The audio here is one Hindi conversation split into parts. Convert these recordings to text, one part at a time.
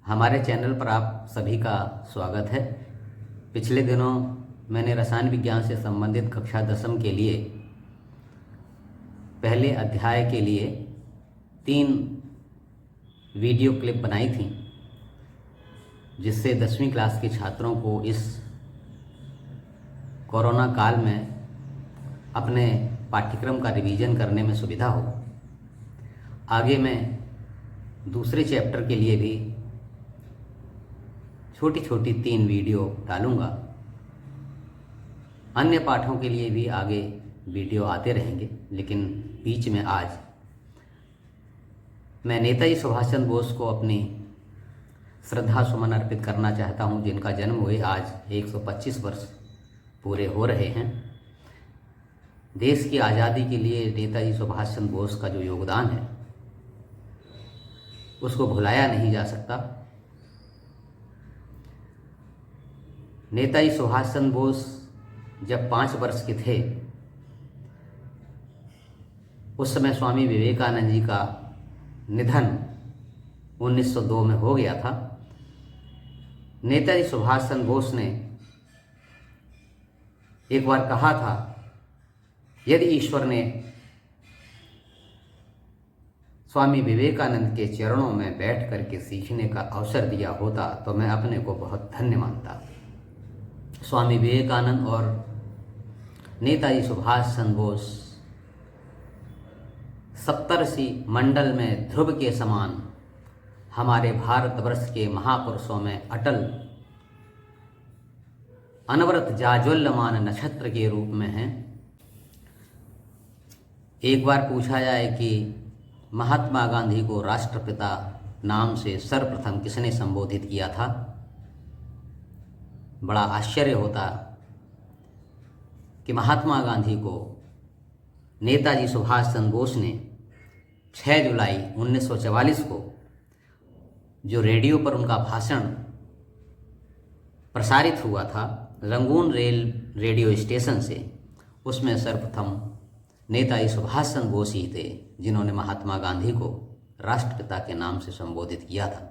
हमारे चैनल पर आप सभी का स्वागत है। पिछले दिनों मैंने रसायन विज्ञान से संबंधित कक्षा 10वीं के लिए पहले अध्याय के लिए 3 वीडियो क्लिप बनाई थी, जिससे 10वीं क्लास के छात्रों को इस कोरोना काल में अपने पाठ्यक्रम का रिवीजन करने में सुविधा हो। आगे मैं दूसरे चैप्टर के लिए भी छोटी छोटी 3 वीडियो डालूंगा। अन्य पाठों के लिए भी आगे वीडियो आते रहेंगे, लेकिन बीच में आज मैं नेताजी सुभाष चंद्र बोस को अपनी श्रद्धा सुमन अर्पित करना चाहता हूं, जिनका जन्म हुए आज 125 वर्ष पूरे हो रहे हैं। देश की आज़ादी के लिए नेताजी सुभाष चंद्र बोस का जो योगदान है उसको भुलाया नहीं जा सकता। नेताजी सुभाष चंद्र बोस जब 5 वर्ष के थे, उस समय स्वामी विवेकानंद जी का निधन 1902 में हो गया था। नेताजी सुभाष चंद्र बोस ने एक बार कहा था, यदि ईश्वर ने स्वामी विवेकानंद के चरणों में बैठ करके सीखने का अवसर दिया होता तो मैं अपने को बहुत धन्य मानता। स्वामी विवेकानंद और नेताजी सुभाष चंद्र बोस सप्तर्षि मंडल में ध्रुव के समान हमारे भारतवर्ष के महापुरुषों में अटल अनवरत जाज्वल्यमान नक्षत्र के रूप में हैं। एक बार पूछा जाए कि महात्मा गांधी को राष्ट्रपिता नाम से सर्वप्रथम किसने संबोधित किया था, बड़ा आश्चर्य होता कि महात्मा गांधी को नेताजी सुभाष चंद्र बोस ने 6 जुलाई 1944 को जो रेडियो पर उनका भाषण प्रसारित हुआ था रंगून रेडियो स्टेशन से, उसमें सर्वप्रथम नेताजी सुभाष चंद्र बोस ही थे जिन्होंने महात्मा गांधी को राष्ट्रपिता के नाम से संबोधित किया था।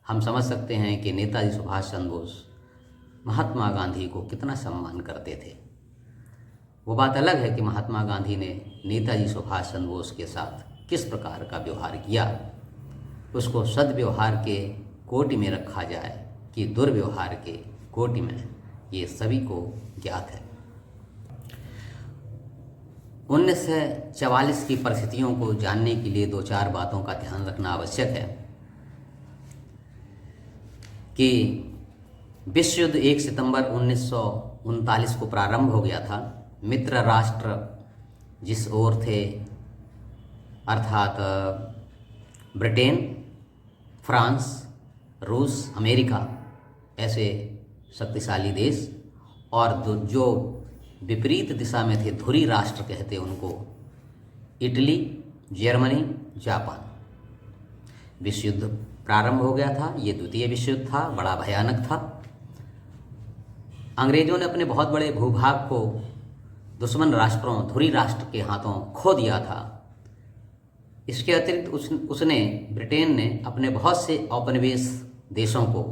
हम समझ सकते हैं कि नेताजी सुभाष चंद्र बोस महात्मा गांधी को कितना सम्मान करते थे। वो बात अलग है कि महात्मा गांधी ने नेताजी सुभाष चंद्र बोस के साथ किस प्रकार का व्यवहार किया, उसको सद्व्यवहार के कोटि में रखा जाए कि दुर्व्यवहार के कोटि में, ये सभी को ज्ञात है। 1944 की परिस्थितियों को जानने के लिए 2-4 बातों का ध्यान रखना आवश्यक है कि विश्व युद्ध 1 सितंबर 1939 को प्रारंभ हो गया था। मित्र राष्ट्र जिस ओर थे, अर्थात ब्रिटेन, फ्रांस, रूस, अमेरिका, ऐसे शक्तिशाली देश, और जो विपरीत दिशा में थे, धुरी राष्ट्र कहते उनको, इटली, जर्मनी, जापान। विश्व युद्ध प्रारंभ हो गया था। ये द्वितीय विश्व युद्ध था, बड़ा भयानक था। अंग्रेजों ने अपने बहुत बड़े भूभाग को दुश्मन राष्ट्रों, धुरी राष्ट्र के हाथों खो दिया था। इसके अतिरिक्त उसने, ब्रिटेन ने अपने बहुत से औपनिवेश देशों को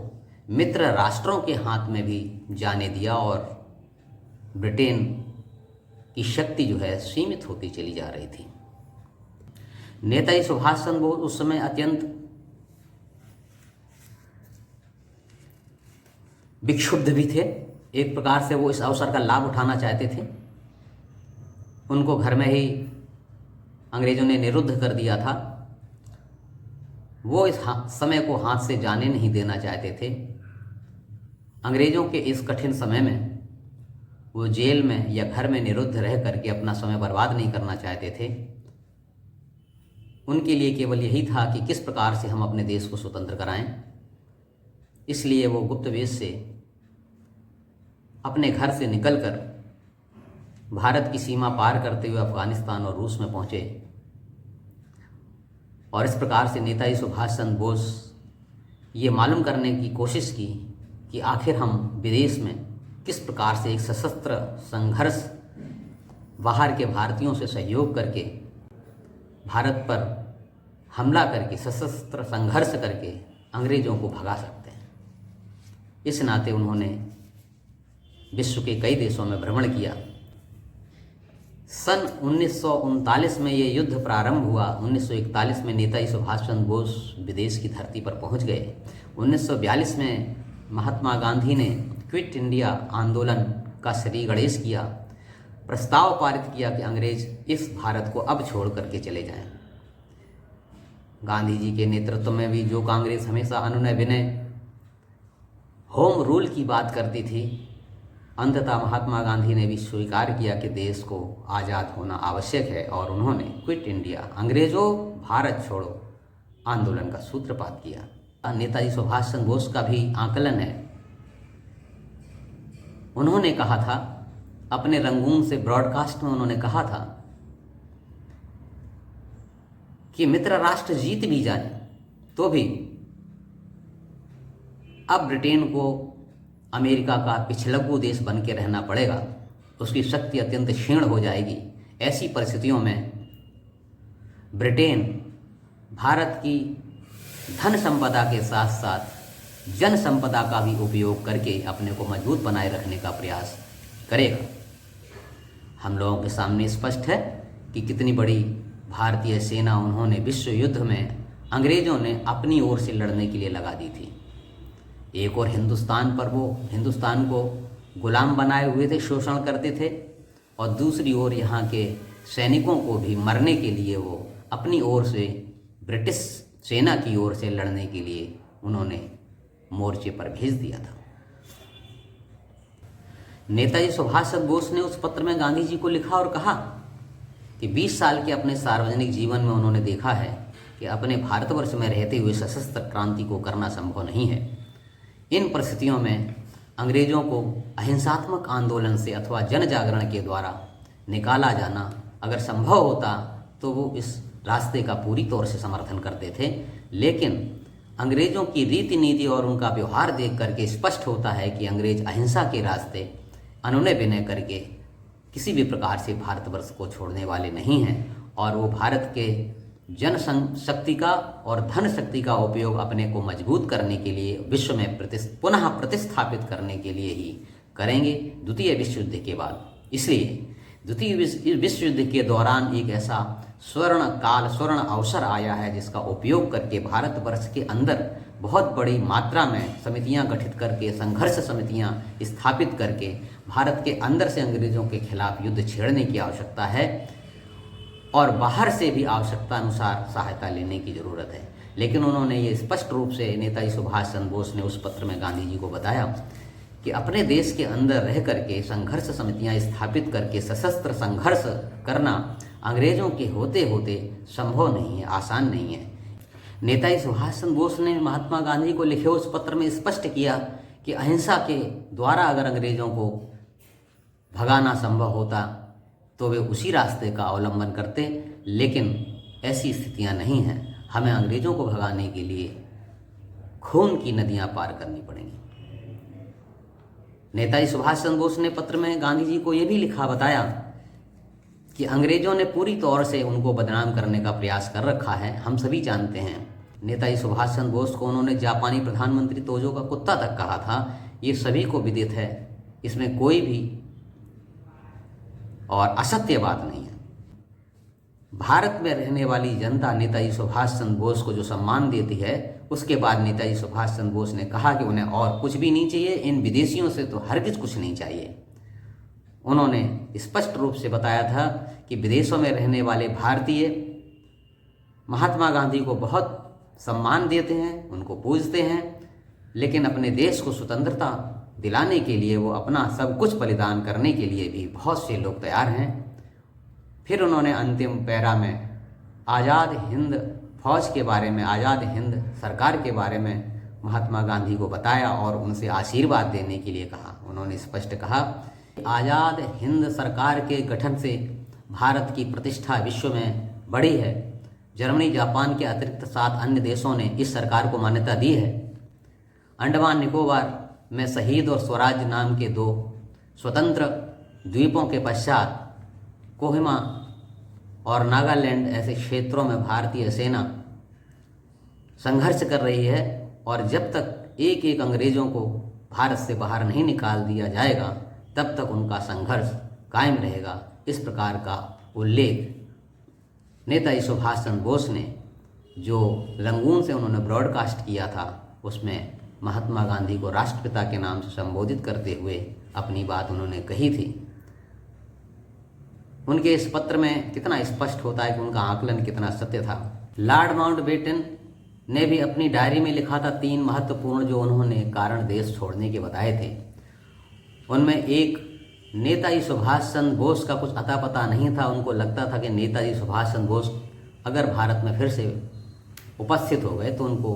मित्र राष्ट्रों के हाथ में भी जाने दिया और ब्रिटेन की शक्ति जो है सीमित होती चली जा रही थी। नेताजी सुभाष चंद्र बोस उस समय अत्यंत विक्षुब्ध भी थे। एक प्रकार से वो इस अवसर का लाभ उठाना चाहते थे। उनको घर में ही अंग्रेजों ने निरुद्ध कर दिया था। वो इस समय को हाथ से जाने नहीं देना चाहते थे। अंग्रेजों के इस कठिन समय में वो जेल में या घर में निरुद्ध रह करके अपना समय बर्बाद नहीं करना चाहते थे। उनके लिए केवल यही था कि किस प्रकार से हम अपने देश को स्वतंत्र कराएं। इसलिए वो गुप्तवेश से अपने घर से निकलकर भारत की सीमा पार करते हुए अफगानिस्तान और रूस में पहुंचे, और इस प्रकार से नेताजी सुभाष चंद्र बोस ये मालूम करने की कोशिश की कि आखिर हम विदेश में किस प्रकार से एक सशस्त्र संघर्ष बाहर के भारतीयों से सहयोग करके भारत पर हमला करके, सशस्त्र संघर्ष करके अंग्रेज़ों को भगा सकते हैं। इस नाते उन्होंने विश्व के कई देशों में भ्रमण किया। सन 1939 में ये युद्ध प्रारंभ हुआ। 1941 में नेताजी सुभाष चंद्र बोस विदेश की धरती पर पहुंच गए। 1942 में महात्मा गांधी ने क्विट इंडिया आंदोलन का श्री गणेश किया, प्रस्ताव पारित किया कि अंग्रेज इस भारत को अब छोड़ करके चले जाएं। गांधी जी के नेतृत्व में भी जो कांग्रेस हमेशा अनुनय विनय होम रूल की बात करती थी, अंततः महात्मा गांधी ने भी स्वीकार किया कि देश को आज़ाद होना आवश्यक है और उन्होंने क्विट इंडिया, अंग्रेजों भारत छोड़ो आंदोलन का सूत्रपात किया। नेताजी सुभाष चंद्र बोस का भी आकलन है। उन्होंने कहा था, अपने रंगून से ब्रॉडकास्ट में उन्होंने कहा था कि मित्र राष्ट्र जीत भी जाए तो भी अब ब्रिटेन को अमेरिका का पिछलग्गू देश बन के रहना पड़ेगा, उसकी शक्ति अत्यंत क्षीण हो जाएगी। ऐसी परिस्थितियों में ब्रिटेन भारत की धन संपदा के साथ साथ जन संपदा का भी उपयोग करके अपने को मजबूत बनाए रखने का प्रयास करेगा। हम लोगों के सामने स्पष्ट है कि कितनी बड़ी भारतीय सेना उन्होंने विश्व युद्ध में अंग्रेज़ों ने अपनी ओर से लड़ने के लिए लगा दी थी। एक और हिंदुस्तान पर वो हिंदुस्तान को गुलाम बनाए हुए थे, शोषण करते थे, और दूसरी ओर यहाँ के सैनिकों को भी मरने के लिए वो अपनी ओर से ब्रिटिश सेना की ओर से लड़ने के लिए उन्होंने मोर्चे पर भेज दिया था। नेताजी सुभाष चंद्र बोस ने उस पत्र में गांधी जी को लिखा और कहा कि 20 साल के अपने सार्वजनिक जीवन में उन्होंने देखा है कि अपने भारतवर्ष में रहते हुए सशस्त्र क्रांति को करना संभव नहीं है। इन परिस्थितियों में अंग्रेज़ों को अहिंसात्मक आंदोलन से अथवा जन जागरण के द्वारा निकाला जाना अगर संभव होता तो वो इस रास्ते का पूरी तौर से समर्थन करते थे, लेकिन अंग्रेज़ों की रीति नीति और उनका व्यवहार देख करके स्पष्ट होता है कि अंग्रेज अहिंसा के रास्ते अनुनय विनय करके किसी भी प्रकार से भारतवर्ष को छोड़ने वाले नहीं हैं, और वो भारत के जन शक्ति का और धन शक्ति का उपयोग अपने को मजबूत करने के लिए, विश्व में पुनः प्रतिस्थापित करने के लिए ही करेंगे द्वितीय विश्व युद्ध के बाद। इसलिए द्वितीय विश्व युद्ध के दौरान एक ऐसा स्वर्ण अवसर आया है जिसका उपयोग करके भारतवर्ष के अंदर बहुत बड़ी मात्रा में समितियां गठित करके, संघर्ष समितियां स्थापित करके भारत के अंदर से अंग्रेज़ों के खिलाफ युद्ध छेड़ने की आवश्यकता है और बाहर से भी आवश्यकता अनुसार सहायता लेने की ज़रूरत है। लेकिन उन्होंने ये स्पष्ट रूप से नेताजी सुभाष चंद्र बोस ने उस पत्र में गांधी जी को बताया कि अपने देश के अंदर रह करके संघर्ष समितियां स्थापित करके सशस्त्र संघर्ष करना अंग्रेज़ों के होते होते संभव नहीं है, आसान नहीं है। नेताजी सुभाष चंद्र बोस ने महात्मा गांधी को लिखे उस पत्र में स्पष्ट किया कि अहिंसा के द्वारा अगर अंग्रेज़ों को भगाना संभव होता तो वे उसी रास्ते का अवलंबन करते, लेकिन ऐसी स्थितियां नहीं हैं। हमें अंग्रेज़ों को भगाने के लिए खून की नदियां पार करनी पड़ेंगी। नेताजी सुभाष चंद्र बोस ने पत्र में गांधी जी को ये भी लिखा, बताया कि अंग्रेज़ों ने पूरी तौर से उनको बदनाम करने का प्रयास कर रखा है, हम सभी जानते हैं। नेताजी सुभाष चंद्र बोस को उन्होंने जापानी प्रधानमंत्री तोजो का कुत्ता तक कहा था, ये सभी को विदित है, इसमें कोई भी और असत्य बात नहीं है। भारत में रहने वाली जनता नेताजी सुभाष चंद्र बोस को जो सम्मान देती है, उसके बाद नेताजी सुभाष चंद्र बोस ने कहा कि उन्हें और कुछ भी नहीं चाहिए, इन विदेशियों से तो हरगिज कुछ नहीं चाहिए। उन्होंने स्पष्ट रूप से बताया था कि विदेशों में रहने वाले भारतीय महात्मा गांधी को बहुत सम्मान देते हैं, उनको पूजते हैं, लेकिन अपने देश को स्वतंत्रता दिलाने के लिए वो अपना सब कुछ बलिदान करने के लिए भी बहुत से लोग तैयार हैं। फिर उन्होंने अंतिम पैरा में आज़ाद हिंद फौज के बारे में, आज़ाद हिंद सरकार के बारे में महात्मा गांधी को बताया और उनसे आशीर्वाद देने के लिए कहा। उन्होंने स्पष्ट कहा, आज़ाद हिंद सरकार के गठन से भारत की प्रतिष्ठा विश्व में बढ़ी है। जर्मनी, जापान के अतिरिक्त 7 अन्य देशों ने इस सरकार को मान्यता दी है। अंडमान निकोबार में शहीद और स्वराज नाम के 2 स्वतंत्र द्वीपों के पश्चात कोहिमा और नागालैंड ऐसे क्षेत्रों में भारतीय सेना संघर्ष कर रही है और जब तक एक एक अंग्रेज़ों को भारत से बाहर नहीं निकाल दिया जाएगा तब तक उनका संघर्ष कायम रहेगा। इस प्रकार का उल्लेख नेताजी सुभाष चंद्र बोस ने जो रंगून से उन्होंने ब्रॉडकास्ट किया था उसमें महात्मा गांधी को राष्ट्रपिता के नाम से संबोधित करते हुए अपनी बात उन्होंने कही थी। उनके इस पत्र में कितना स्पष्ट होता है कि उनका आकलन कितना सत्य था। लॉर्ड माउंटबेटन ने भी अपनी डायरी में लिखा था 3 महत्वपूर्ण जो उन्होंने कारण देश छोड़ने के बताए थे। उनमें एक, नेताजी सुभाष चंद्र बोस का कुछ अता पता नहीं था। उनको लगता था कि नेताजी सुभाष चंद्र बोस अगर भारत में फिर से उपस्थित हो गए तो उनको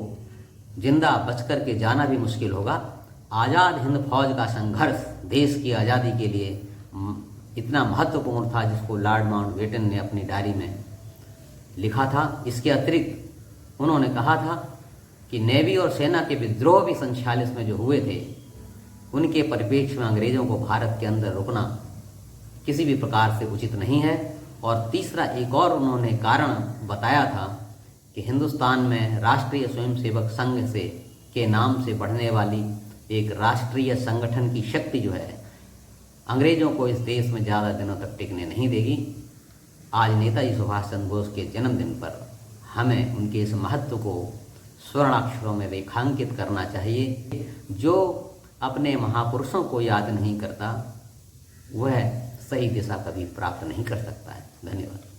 जिंदा बच कर के जाना भी मुश्किल होगा। आज़ाद हिंद फौज का संघर्ष देश की आज़ादी के लिए इतना महत्वपूर्ण था जिसको लॉर्ड माउंटबेटन ने अपनी डायरी में लिखा था। इसके अतिरिक्त उन्होंने कहा था कि नेवी और सेना के विद्रोह भी 47 में जो हुए थे उनके परिप्रेक्ष्य में अंग्रेज़ों को भारत के अंदर रुकना किसी भी प्रकार से उचित नहीं है। और तीसरा एक और उन्होंने कारण बताया था कि हिंदुस्तान में राष्ट्रीय स्वयंसेवक संघ से के नाम से बढ़ने वाली एक राष्ट्रीय संगठन की शक्ति जो है अंग्रेज़ों को इस देश में ज़्यादा दिनों तक टिकने नहीं देगी। आज नेताजी सुभाष चंद्र बोस के जन्मदिन पर हमें उनके इस महत्व को स्वर्णाक्षरों में रेखांकित करना चाहिए। जो अपने महापुरुषों को याद नहीं करता वह सही दिशा कभी प्राप्त नहीं कर सकता है। धन्यवाद।